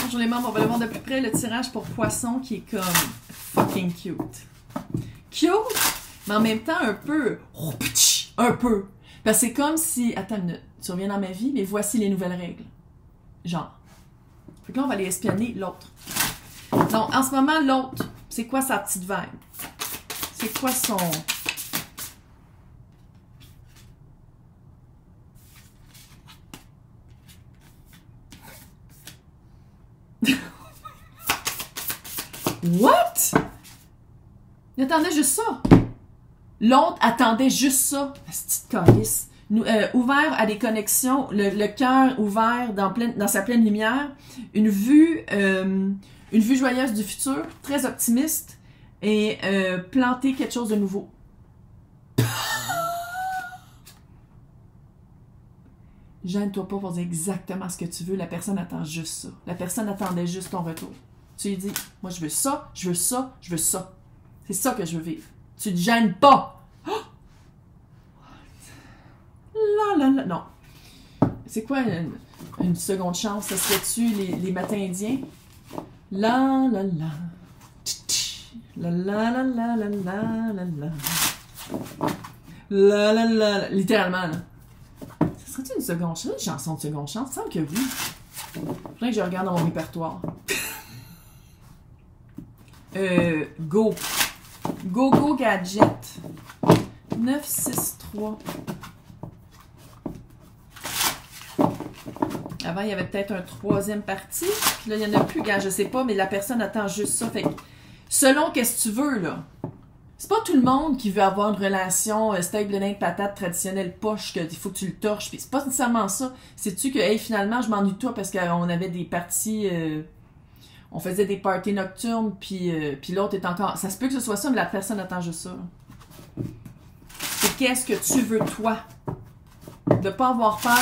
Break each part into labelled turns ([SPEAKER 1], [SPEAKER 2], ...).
[SPEAKER 1] Bonjour les membres, on va le voir de plus près, le tirage pour poisson qui est comme fucking cute. Cute, mais en même temps un peu. Un peu. Parce que c'est comme si. Attends une minute, tu reviens dans ma vie, mais voici les nouvelles règles. Genre. Fait que là, on va aller espionner l'autre. Donc, en ce moment, l'autre, c'est quoi sa petite vibe? C'est quoi son. What? Il attendait juste ça. L'autre attendait juste ça. La petite calice. Ouvert à des connexions, le cœur ouvert dans sa pleine lumière, une vue joyeuse du futur, très optimiste, et planter quelque chose de nouveau. Gêne-toi pas pour dire exactement ce que tu veux, la personne attend juste ça. La personne attendait juste ton retour. Tu lui dis, moi je veux ça, je veux ça, je veux ça. C'est ça que je veux vivre. Tu te gênes pas. Oh! Là, non. C'est quoi une seconde chance? Ça serait-tu les matins indiens? La la la. La la la la la la la la. La la la. Littéralement, là. Ça serait-tu une seconde chance? Une chanson de seconde chance? Il semble que oui. Faudrait que je regarde dans mon répertoire. Go. Go Gadget. 963. Avant, il y avait peut-être un troisième parti. Puis là, il n'y en a plus. Gars, je sais pas, mais la personne attend juste ça. Fait que, selon qu'est-ce que tu veux, là. C'est pas tout le monde qui veut avoir une relation steak, blé, de patate traditionnelle poche, qu'il faut que tu le torches. Puis c'est pas nécessairement ça. C'est-tu que, hey, finalement, je m'ennuie de toi parce qu'on avait des parties... on faisait des parties nocturnes, puis l'autre est encore... Ça se peut que ce soit ça, mais la personne attend juste ça. C'est qu'est-ce que tu veux, toi? De pas avoir peur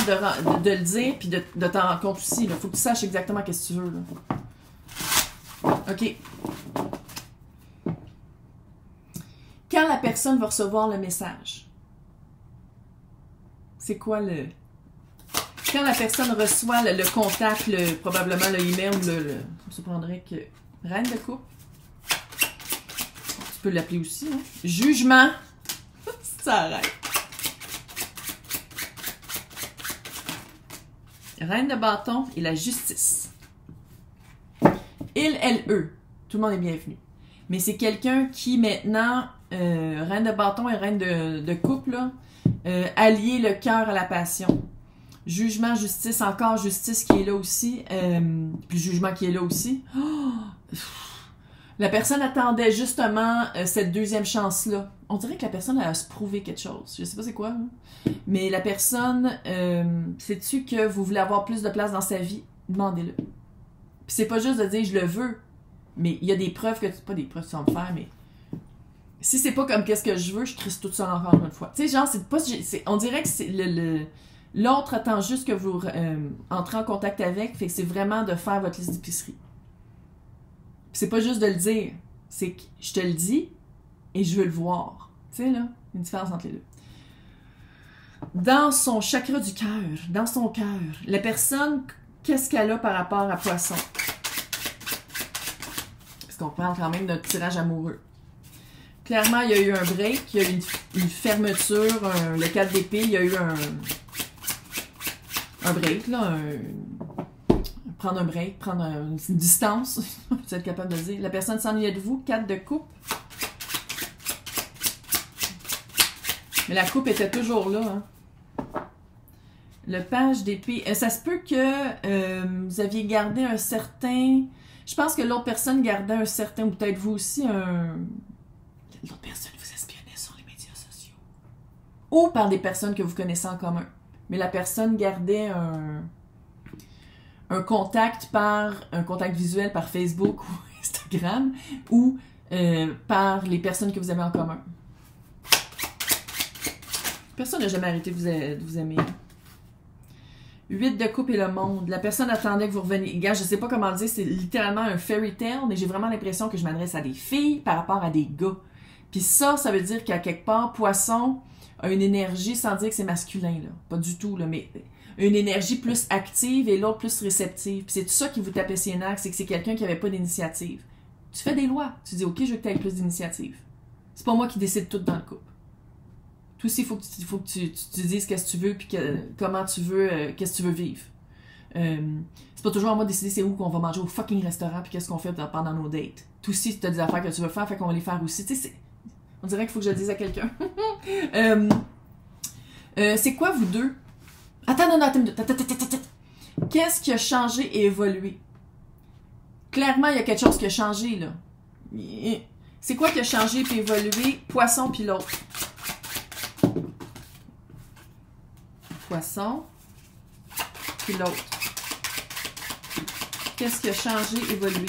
[SPEAKER 1] de le dire, puis de t'en rendre compte aussi. Il faut que tu saches exactement qu'est-ce que tu veux. Là. OK. Quand la personne va recevoir le message, c'est quoi le... Quand la personne reçoit le contact, probablement le email, ça me surprendrait que... Reine de coupe. Tu peux l'appeler aussi, hein? Jugement. Ça arrête. Reine de bâton et la justice. Il, elle, eux. Tout le monde est bienvenu. Mais c'est quelqu'un qui, maintenant, reine de bâton et reine de coupe, là, allier le cœur à la passion. Jugement, justice, encore justice qui est là aussi. Puis jugement qui est là aussi. Oh! La personne attendait justement cette deuxième chance-là. On dirait que la personne a à se prouver quelque chose. Je sais pas c'est quoi. Hein? Mais la personne, sais-tu que vous voulez avoir plus de place dans sa vie? Demandez-le. Puis c'est pas juste de dire je le veux. Mais il y a des preuves que... Pas des preuves que tu vas me faire, mais... Si c'est pas comme qu'est-ce que je veux, je crisse toute seule encore une fois. Tu sais, genre, c'est pas... on dirait que c'est l'autre attend juste que vous entrez en contact avec. Fait que c'est vraiment de faire votre liste d'épicerie. C'est pas juste de le dire, c'est que je te le dis et je veux le voir. Tu sais, là, une différence entre les deux. Dans son chakra du cœur, dans son cœur, la personne, qu'est-ce qu'elle a par rapport à Poisson? Parce qu'on parle quand même d'un tirage amoureux. Clairement, il y a eu un break, il y a eu une fermeture, le 4 d'épée, il y a eu un break, là, prendre un break, prendre une distance, vous êtes capable de le dire. La personne s'ennuyait de vous, 4 de coupe. Mais la coupe était toujours là. Hein. Le page d'épée. Ça se peut que vous aviez gardé un certain... Je pense que l'autre personne gardait un certain, ou peut-être vous aussi, l'autre personne vous espionnait sur les médias sociaux. Ou par des personnes que vous connaissez en commun. Mais la personne gardait un contact visuel par Facebook ou Instagram ou par les personnes que vous avez en commun. Personne n'a jamais arrêté de vous aimer. 8 de coupe et le monde. La personne attendait que vous reveniez. Gars, je sais pas comment le dire, c'est littéralement un fairy tale, mais j'ai vraiment l'impression que je m'adresse à des filles par rapport à des gars. Puis ça veut dire qu'à quelque part, Poisson a une énergie sans dire que c'est masculin, là. Pas du tout, là, mais une énergie plus active et l'autre plus réceptive. Puis c'est tout ça qui vous tapait ses nerfs, c'est que c'est quelqu'un qui n'avait pas d'initiative. Tu fais des lois. Tu dis, OK, je veux que tu aies plus d'initiative. C'est pas moi qui décide tout dans le couple. Tout aussi, il faut que tu dises qu'est-ce que tu veux, puis comment tu veux, qu'est-ce que tu veux vivre. C'est pas toujours à moi de décider c'est où qu'on va manger au fucking restaurant, puis qu'est-ce qu'on fait pendant nos dates. Tout aussi, si tu as des affaires que tu veux faire, fait qu'on va les faire aussi. Tu sais, on dirait qu'il faut que je le dise à quelqu'un. C'est quoi, vous deux? Attends, non, qu'est-ce qui a changé et évolué? Clairement, il y a quelque chose qui a changé, là. C'est quoi qui a changé et évolué? Poisson puis l'autre. Poisson puis l'autre. Qu'est-ce qui a changé, évolué?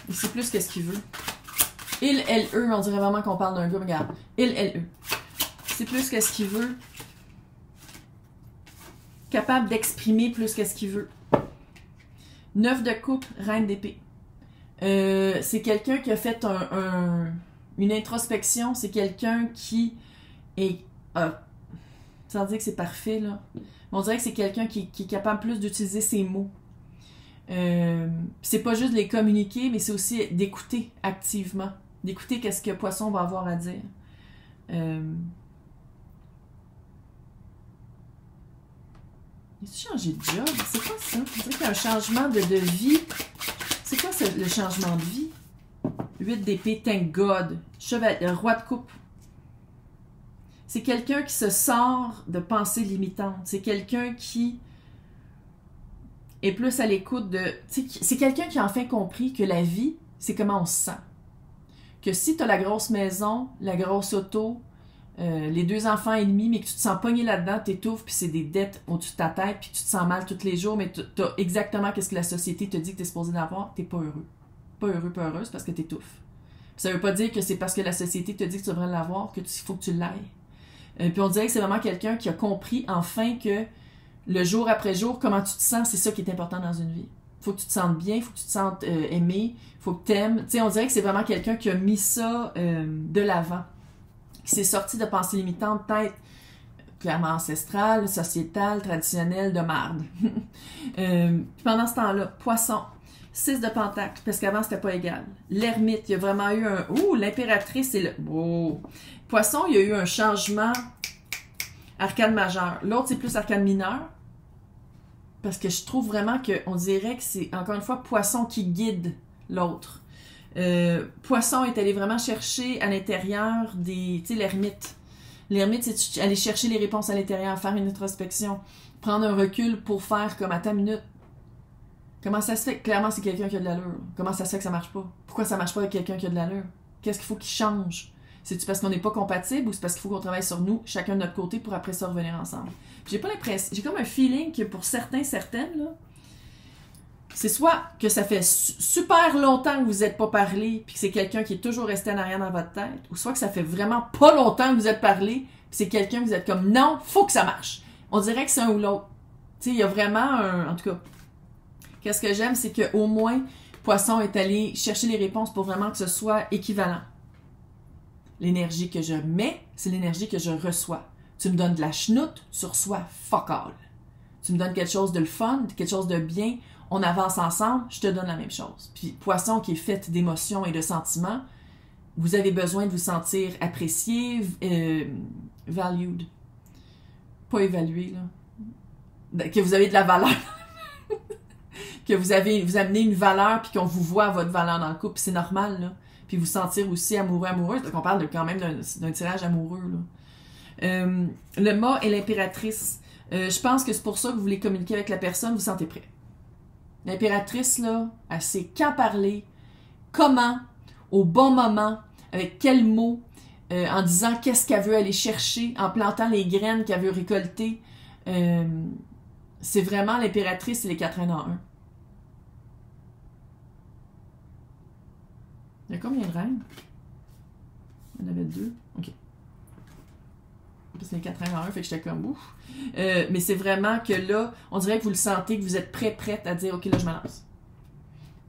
[SPEAKER 1] Il sait plus qu'est-ce qu'il veut. Il, elle, eux, on dirait vraiment qu'on parle d'un gars. Regarde. Il, elle, eux. C'est plus qu'est-ce qu'il veut. Capable d'exprimer plus qu'est-ce qu'il veut. 9 de coupe, reine d'épée. C'est quelqu'un qui a fait une introspection. C'est quelqu'un qui est... sans dire que c'est parfait, là. On dirait que c'est quelqu'un qui est capable plus d'utiliser ses mots. C'est pas juste de les communiquer, mais c'est aussi d'écouter activement. D'écouter qu'est-ce que Poisson va avoir à dire. Il a changé de job? C'est quoi ça? On dirait qu'il y a un changement de vie. C'est quoi le changement de vie? 8 d'épée, thank God. Chevalier, roi de coupe. C'est quelqu'un qui se sort de pensées limitantes. C'est quelqu'un qui est plus à l'écoute de... C'est quelqu'un qui a enfin compris que la vie, c'est comment on se sent. Que si tu as la grosse maison, la grosse auto, les 2 enfants ennemis, mais que tu te sens pogné là-dedans, t'étouffes, puis c'est des dettes au-dessus de ta tête, puis tu te sens mal tous les jours, mais tu as exactement ce que la société te dit que tu es supposé d'avoir, t'es pas heureux. Pas heureux, pas heureuse, parce que t'étouffes. Ça veut pas dire que c'est parce que la société te dit que tu devrais l'avoir qu'il faut que tu l'ailles. Puis on dirait que c'est vraiment quelqu'un qui a compris enfin que le jour après jour, comment tu te sens, c'est ça qui est important dans une vie. Faut que tu te sentes bien, faut que tu te sentes aimé, faut que tu aimes. Tu sais, on dirait que c'est vraiment quelqu'un qui a mis ça de l'avant. Qui s'est sorti de pensées limitantes, peut-être clairement ancestrales, sociétales, traditionnelles, de marde. Puis pendant ce temps-là, Poisson, 6 de Pentacle, parce qu'avant c'était pas égal. L'ermite, il y a vraiment eu un... Ouh, l'impératrice et le... Oh. Poisson, il y a eu un changement arcane majeur. L'autre, c'est plus arcane mineur. Parce que je trouve vraiment qu'on dirait que c'est, encore une fois, Poisson qui guide l'autre. Poisson est allé vraiment chercher à l'intérieur des... Tu sais, l'ermite. L'ermite, c'est aller chercher les réponses à l'intérieur, faire une introspection, prendre un recul pour faire comme à ta minute. Comment ça se fait? Clairement, c'est quelqu'un qui a de l'allure. Comment ça se fait que ça marche pas? Pourquoi ça marche pas avec quelqu'un qui a de l'allure? Qu'est-ce qu'il faut qu'il change? C'est-tu parce qu'on n'est pas compatible ou c'est parce qu'il faut qu'on travaille sur nous, chacun de notre côté, pour après ça revenir ensemble? Puis j'ai pas l'impression... J'ai comme un feeling que pour certaines, là, c'est soit que ça fait super longtemps que vous n'êtes pas parlé, puis que c'est quelqu'un qui est toujours resté en arrière dans votre tête, ou soit que ça fait vraiment pas longtemps que vous êtes parlé, puis c'est quelqu'un que vous êtes comme, non, faut que ça marche. On dirait que c'est un ou l'autre. Tu sais, il y a vraiment un... En tout cas, qu'est-ce que j'aime, c'est qu'au moins, Poisson est allé chercher les réponses pour vraiment que ce soit équivalent. L'énergie que je mets, c'est l'énergie que je reçois. Tu me donnes de la chenoute, tu reçois fuck all. Tu me donnes quelque chose de le fun, quelque chose de bien, on avance ensemble, je te donne la même chose. Puis Poisson qui est fait d'émotions et de sentiments, vous avez besoin de vous sentir apprécié, valued. Pas évalué, là. Que vous avez de la valeur. Que vous amenez une valeur, puis qu'on vous voit à votre valeur dans le couple, puis c'est normal, là. Puis vous sentir aussi amoureux, amoureuse, parce qu'on parle quand même d'un tirage amoureux, là. Le mât et l'impératrice. Je pense que c'est pour ça que vous voulez communiquer avec la personne, vous sentez prêt. L'impératrice, là, elle sait quand parler, comment, au bon moment, avec quels mots, en disant qu'est-ce qu'elle veut aller chercher, en plantant les graines qu'elle veut récolter. C'est vraiment l'impératrice et les 4 reines en un. Il y a combien de reines? Il y en avait 2. OK. C'est les 4 reines en un, fait que j'étais comme ouf. Mais c'est vraiment que là, on dirait que vous le sentez, que vous êtes prête à dire, OK, là, je me lance.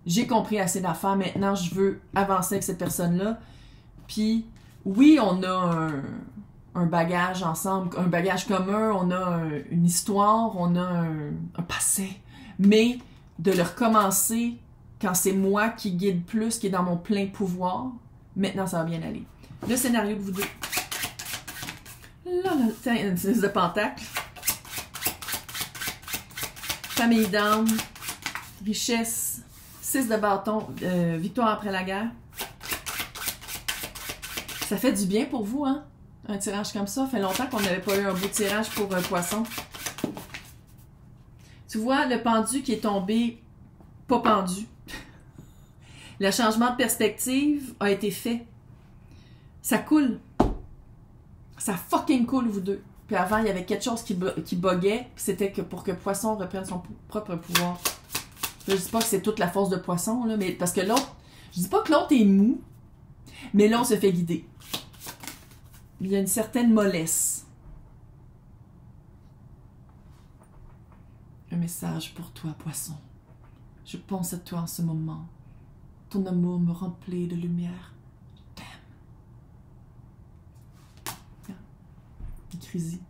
[SPEAKER 1] J'ai compris assez d'affaires, maintenant, je veux avancer avec cette personne-là. Puis, oui, on a un bagage ensemble, un bagage commun, on a une histoire, on a un passé, mais de le recommencer quand c'est moi qui guide plus, qui est dans mon plein pouvoir, maintenant ça va bien aller. Le scénario de vous deux. Là, là, tiens, une 6 de pentacle. Famille d'âme, richesse, 6 de bâton, victoire après la guerre. Ça fait du bien pour vous, hein? Un tirage comme ça. Ça fait longtemps qu'on n'avait pas eu un beau tirage pour un poisson. Tu vois, le pendu qui est tombé, pas pendu. Le changement de perspective a été fait. Ça coule. Ça fucking coule, vous deux. Puis avant, il y avait quelque chose qui buguait, puis c'était que pour que Poisson reprenne son propre pouvoir. Je dis pas que c'est toute la force de Poisson, là, mais parce que l'autre... Je dis pas que l'autre est mou, mais là, on se fait guider. Il y a une certaine mollesse. Un message pour toi, Poisson. Je pense à toi en ce moment. Ton amour me remplit de lumière. Je t'aime. Écris-y.